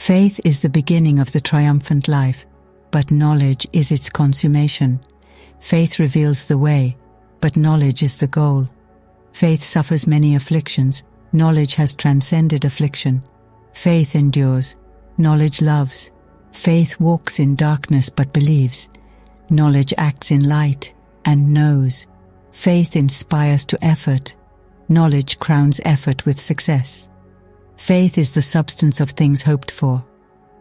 Faith is the beginning of the triumphant life, but knowledge is its consummation. Faith reveals the way, but knowledge is the goal. Faith suffers many afflictions, knowledge has transcended affliction. Faith endures, knowledge loves. Faith walks in darkness but believes. Knowledge acts in light and knows. Faith inspires to effort. Knowledge crowns effort with success. Faith is the substance of things hoped for.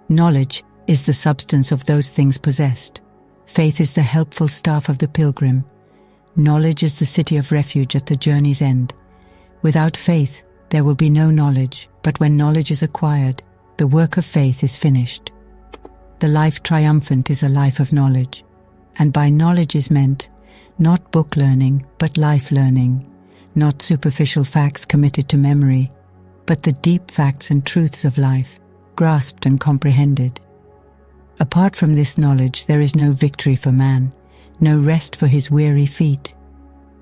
Knowledge is the substance of those things possessed. Faith is the helpful staff of the pilgrim. Knowledge is the city of refuge at the journey's end. Without faith, there will be no knowledge, but when knowledge is acquired, the work of faith is finished. The life triumphant is a life of knowledge, and by knowledge is meant not book learning, but life learning, not superficial facts committed to memory, but the deep facts and truths of life, grasped and comprehended. Apart from this knowledge, there is no victory for man, no rest for his weary feet,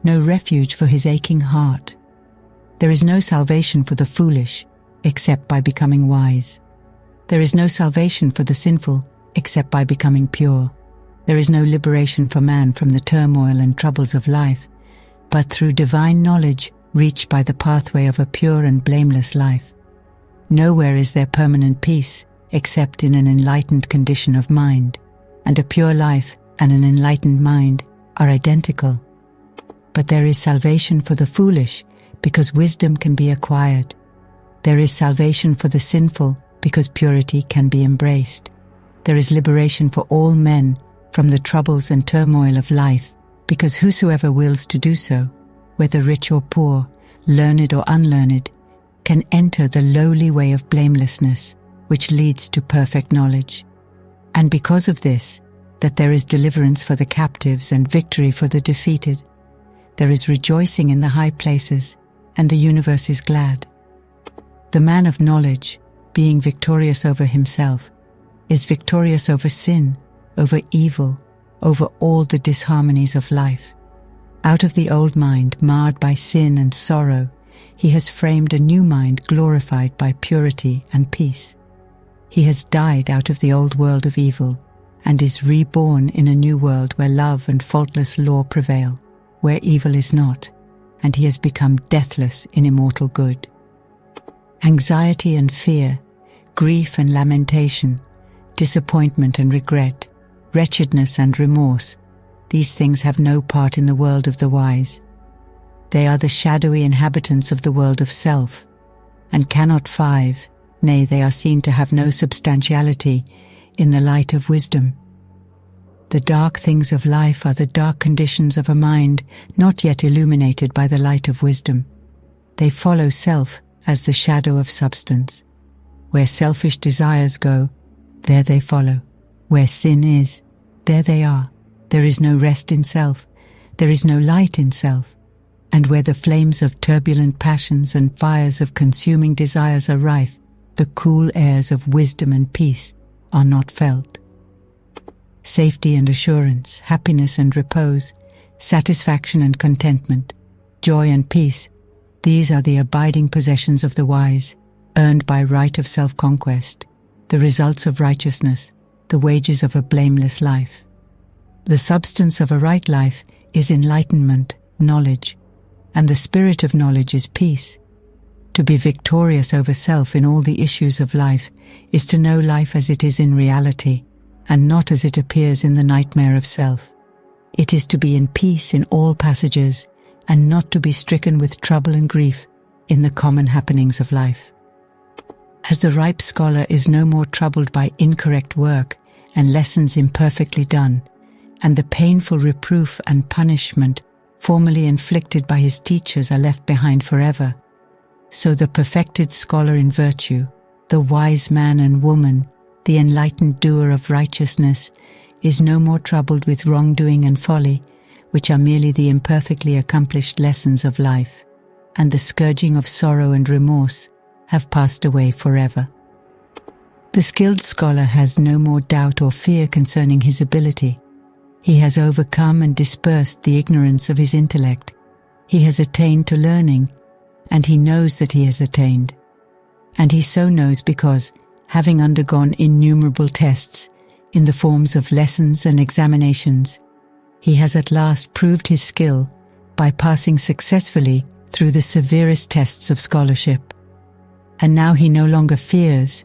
no refuge for his aching heart. There is no salvation for the foolish, except by becoming wise. There is no salvation for the sinful, except by becoming pure. There is no liberation for man from the turmoil and troubles of life, but through divine knowledge reached by the pathway of a pure and blameless life. Nowhere is there permanent peace, except in an enlightened condition of mind, and a pure life and an enlightened mind are identical. But there is salvation for the foolish, because wisdom can be acquired. There is salvation for the sinful, because purity can be embraced. There is liberation for all men from the troubles and turmoil of life, because whosoever wills to do so, whether rich or poor, learned or unlearned, can enter the lowly way of blamelessness, which leads to perfect knowledge. And because of this, that there is deliverance for the captives and victory for the defeated, there is rejoicing in the high places, and the universe is glad. The man of knowledge, being victorious over himself, is victorious over sin, over evil, over all the disharmonies of life. Out of the old mind, marred by sin and sorrow, he has framed a new mind glorified by purity and peace. He has died out of the old world of evil, and is reborn in a new world where love and faultless law prevail, where evil is not, and he has become deathless in immortal good. Anxiety and fear, grief and lamentation, disappointment and regret, wretchedness and remorse, these things have no part in the world of the wise. They are the shadowy inhabitants of the world of self, and cannot thrive, nay, they are seen to have no substantiality in the light of wisdom. The dark things of life are the dark conditions of a mind not yet illuminated by the light of wisdom. They follow self as the shadow of substance. Where selfish desires go, there they follow. Where sin is, there they are. There is no rest in self. There is no light in self. And where the flames of turbulent passions and fires of consuming desires are rife, the cool airs of wisdom and peace are not felt. Safety and assurance, happiness and repose, satisfaction and contentment, joy and peace, these are the abiding possessions of the wise, earned by right of self-conquest, the results of righteousness, the wages of a blameless life. The substance of a right life is enlightenment, knowledge, and the spirit of knowledge is peace. To be victorious over self in all the issues of life is to know life as it is in reality, and not as it appears in the nightmare of self. It is to be in peace in all passages, and not to be stricken with trouble and grief in the common happenings of life. As the ripe scholar is no more troubled by incorrect work and lessons imperfectly done, and the painful reproof and punishment formerly inflicted by his teachers are left behind forever, so the perfected scholar in virtue, the wise man and woman, the enlightened doer of righteousness, is no more troubled with wrongdoing and folly, which are merely the imperfectly accomplished lessons of life, and the scourging of sorrow and remorse have passed away forever. The skilled scholar has no more doubt or fear concerning his ability. He has overcome and dispersed the ignorance of his intellect. He has attained to learning, and he knows that he has attained. And he so knows because, having undergone innumerable tests in the forms of lessons and examinations, he has at last proved his skill by passing successfully through the severest tests of scholarship. And now he no longer fears,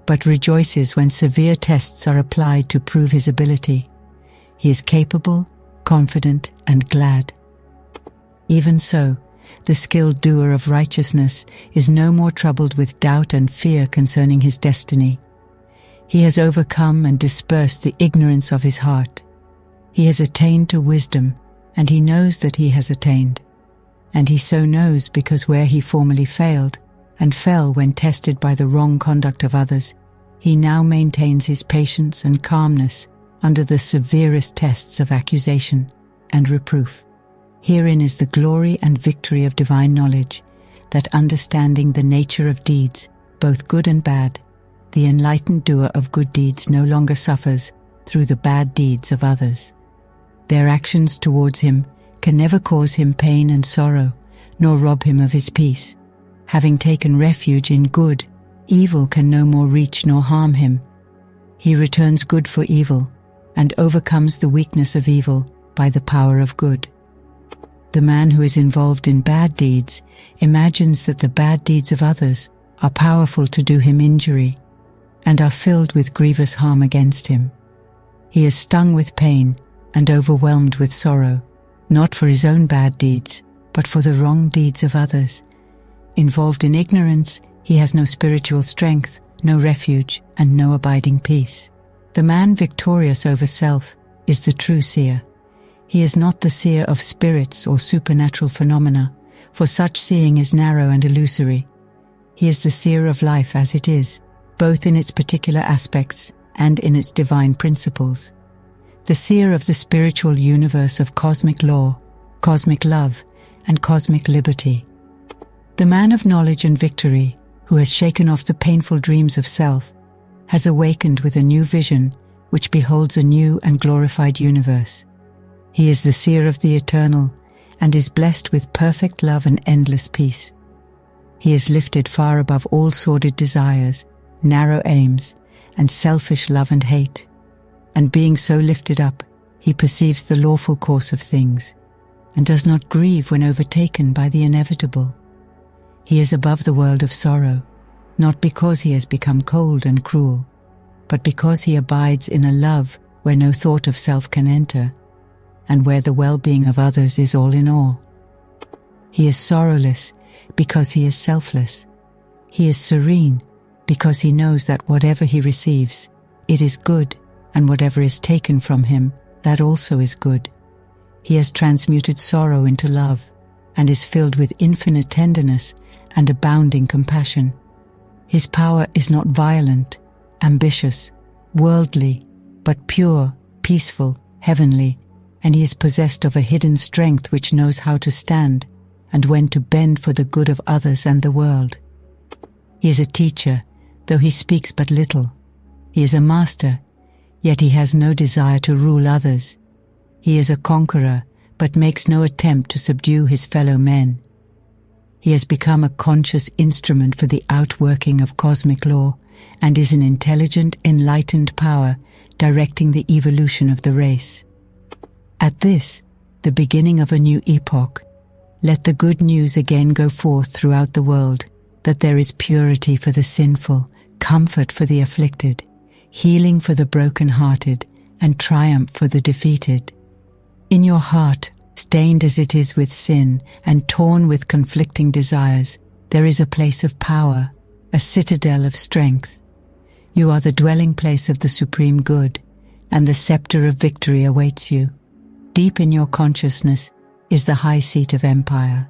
but rejoices when severe tests are applied to prove his ability. He is capable, confident, and glad. Even so, the skilled doer of righteousness is no more troubled with doubt and fear concerning his destiny. He has overcome and dispersed the ignorance of his heart. He has attained to wisdom, and he knows that he has attained. And he so knows because where he formerly failed, and fell when tested by the wrong conduct of others, he now maintains his patience and calmness under the severest tests of accusation and reproof. Herein is the glory and victory of divine knowledge, that understanding the nature of deeds, both good and bad, the enlightened doer of good deeds no longer suffers through the bad deeds of others. Their actions towards him can never cause him pain and sorrow, nor rob him of his peace. Having taken refuge in good, evil can no more reach nor harm him. He returns good for evil, and overcomes the weakness of evil by the power of good. The man who is involved in bad deeds imagines that the bad deeds of others are powerful to do him injury, and are filled with grievous harm against him. He is stung with pain and overwhelmed with sorrow, not for his own bad deeds, but for the wrong deeds of others. Involved in ignorance, he has no spiritual strength, no refuge, and no abiding peace. The man victorious over self is the true seer. He is not the seer of spirits or supernatural phenomena, for such seeing is narrow and illusory. He is the seer of life as it is, both in its particular aspects and in its divine principles. The seer of the spiritual universe of cosmic law, cosmic love, and cosmic liberty. The man of knowledge and victory, who has shaken off the painful dreams of self, has awakened with a new vision which beholds a new and glorified universe. He is the seer of the eternal, and is blessed with perfect love and endless peace. He is lifted far above all sordid desires, narrow aims, and selfish love and hate. And being so lifted up, he perceives the lawful course of things, and does not grieve when overtaken by the inevitable. He is above the world of sorrow, not because he has become cold and cruel, but because he abides in a love where no thought of self can enter, and where the well-being of others is all in all. He is sorrowless because he is selfless. He is serene because he knows that whatever he receives, it is good, and whatever is taken from him, that also is good. He has transmuted sorrow into love, and is filled with infinite tenderness and abounding compassion. His power is not violent, ambitious, worldly, but pure, peaceful, heavenly, and he is possessed of a hidden strength which knows how to stand and when to bend for the good of others and the world. He is a teacher, though he speaks but little. He is a master, yet he has no desire to rule others. He is a conqueror, but makes no attempt to subdue his fellow men. He has become a conscious instrument for the outworking of cosmic law, and is an intelligent, enlightened power directing the evolution of the race. At this, the beginning of a new epoch, let the good news again go forth throughout the world that there is purity for the sinful, comfort for the afflicted, healing for the broken-hearted, and triumph for the defeated. In your heart, stained as it is with sin and torn with conflicting desires, there is a place of power, a citadel of strength. You are the dwelling place of the supreme good, and the scepter of victory awaits you. Deep in your consciousness is the high seat of empire.